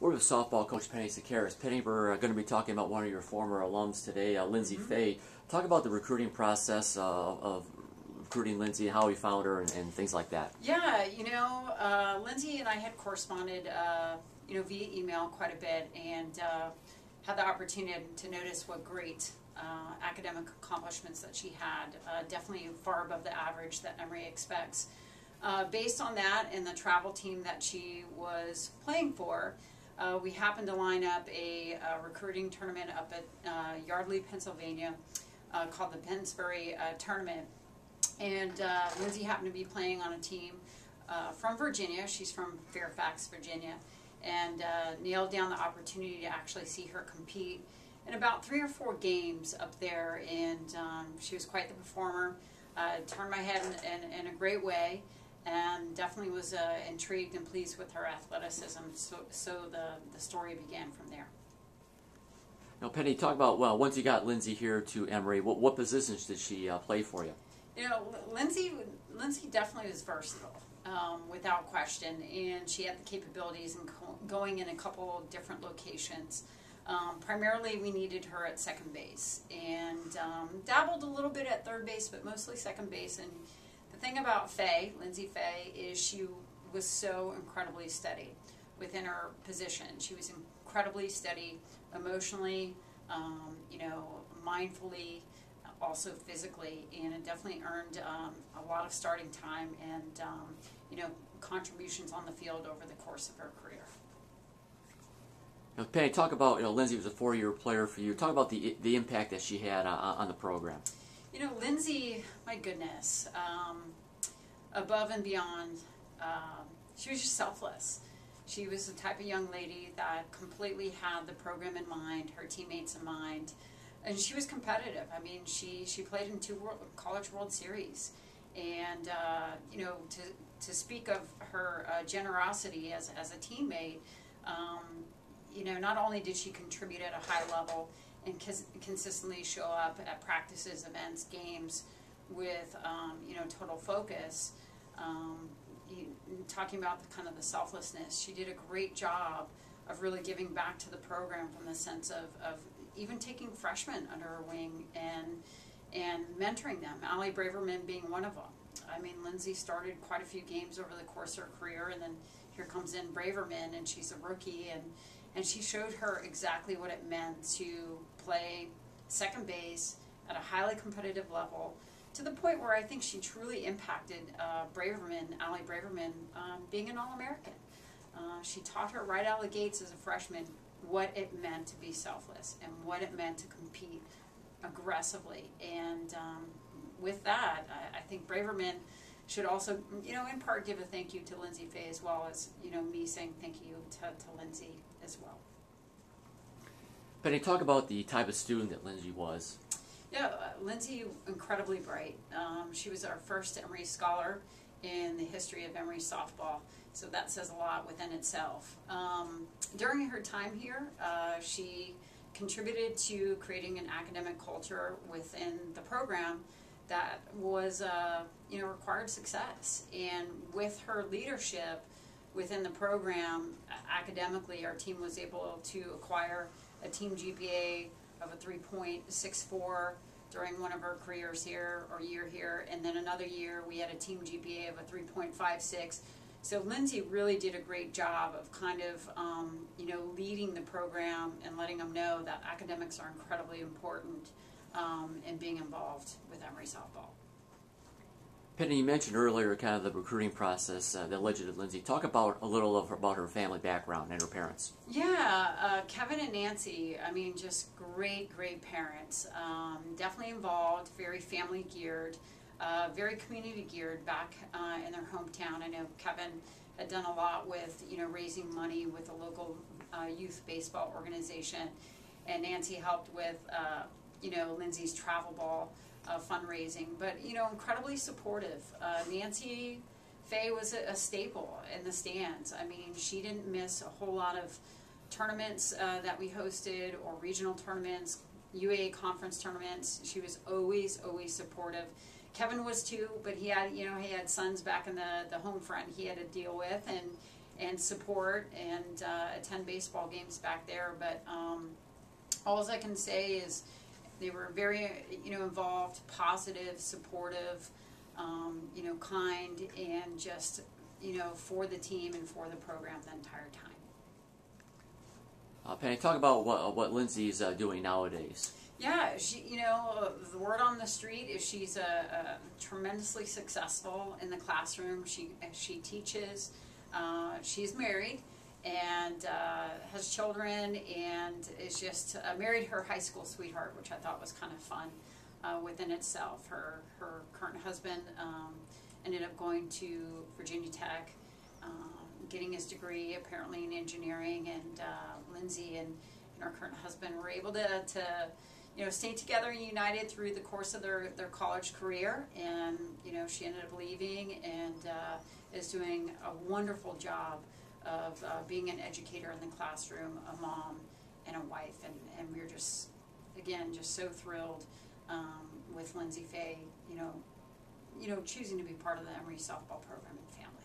We're with softball coach Penny Siqueiros. Penny, we're going to be talking about one of your former alums today, Lindsey Fay. Talk about the recruiting process of recruiting Lindsey, how you found her, and things like that. Yeah, Lindsey and I had corresponded, via email quite a bit, and had the opportunity to notice what great academic accomplishments that she had. Definitely far above the average that Emory expects. Based on that and the travel team that she was playing for, we happened to line up a recruiting tournament up at Yardley, Pennsylvania, called the Pennsbury Tournament. And Lindsey happened to be playing on a team from Virginia. She's from Fairfax, Virginia, and nailed down the opportunity to actually see her compete in about 3 or 4 games up there. And she was quite the performer. Turned my head in a great way, and definitely was intrigued and pleased with her athleticism. So the story began from there. Now, Penny, talk about, well, once you got Lindsey here to Emory, what positions did she play for you? Lindsey definitely was versatile, without question, and she had the capabilities in going in a couple different locations. Primarily, we needed her at second base, and dabbled a little bit at third base, but mostly second base. And the thing about Lindsey Fay, is she was so incredibly steady within her position. She was incredibly steady emotionally, mindfully, also physically, and it definitely earned a lot of starting time and contributions on the field over the course of her career. Now, Penny, talk about, Lindsey was a 4-year player for you. Talk about the impact that she had on the program. Lindsey, my goodness, above and beyond, she was just selfless. She was the type of young lady that completely had the program in mind, her teammates in mind, and she was competitive. I mean, she played in 2 College World Series, and to speak of her generosity as a teammate, not only did she contribute at a high level and consistently show up at practices, events, games with total focus. Talking about the selflessness, she did a great job of really giving back to the program from the sense of even taking freshmen under her wing and mentoring them, Allie Braverman being one of them. I mean, Lindsey started quite a few games over the course of her career, and then here comes in Braverman, and she's a rookie, and she showed her exactly what it meant to play second base at a highly competitive level, to the point where I think she truly impacted Allie Braverman, being an All-American. She taught her right out of the gates as a freshman what it meant to be selfless and what it meant to compete aggressively. And with that, I think Braverman should also, in part give a thank you to Lindsey Fay, as well as, me saying thank you to Lindsey as well. Penny, talk about the type of student that Lindsey was. Yeah, Lindsey, incredibly bright. She was our first Emory Scholar in the history of Emory softball, so that says a lot within itself. During her time here, she contributed to creating an academic culture within the program that was, required success. And with her leadership within the program, academically, our team was able to acquire a team GPA of a 3.64 during one of her careers here, or year here, and then another year we had a team GPA of a 3.56. So Lindsey really did a great job of leading the program and letting them know that academics are incredibly important in being involved with Emory softball. Penny, you mentioned earlier kind of the recruiting process that led you to Lindsey. Talk about a little about her family background and her parents. Yeah, Kevin and Nancy, I mean, just great parents. Definitely involved, very family geared, very community geared back in their hometown. I know Kevin had done a lot with, raising money with a local youth baseball organization, and Nancy helped with, Lindsey's travel ball fundraising, but incredibly supportive. Nancy Fay was a staple in the stands. I mean, she didn't miss a whole lot of tournaments that we hosted, or regional tournaments, UAA conference tournaments. She was always supportive. Kevin was too, but he had sons back in the home front he had to deal with, and support and attend baseball games back there. But all I can say is they were very, involved, positive, supportive, kind, and just, for the team and for the program the entire time. Penny, talk about what Lindsey's doing nowadays. Yeah, the word on the street is she's tremendously successful in the classroom. She teaches. She's married and has children, and is just married her high school sweetheart, which I thought was kind of fun within itself. Her current husband ended up going to Virginia Tech, getting his degree apparently in engineering, and Lindsey and her current husband were able to stay together and united through the course of their college career. And she ended up leaving and is doing a wonderful job of being an educator in the classroom, a mom, and a wife. And we're just so thrilled with Lindsey Fay, choosing to be part of the Emory softball program and family.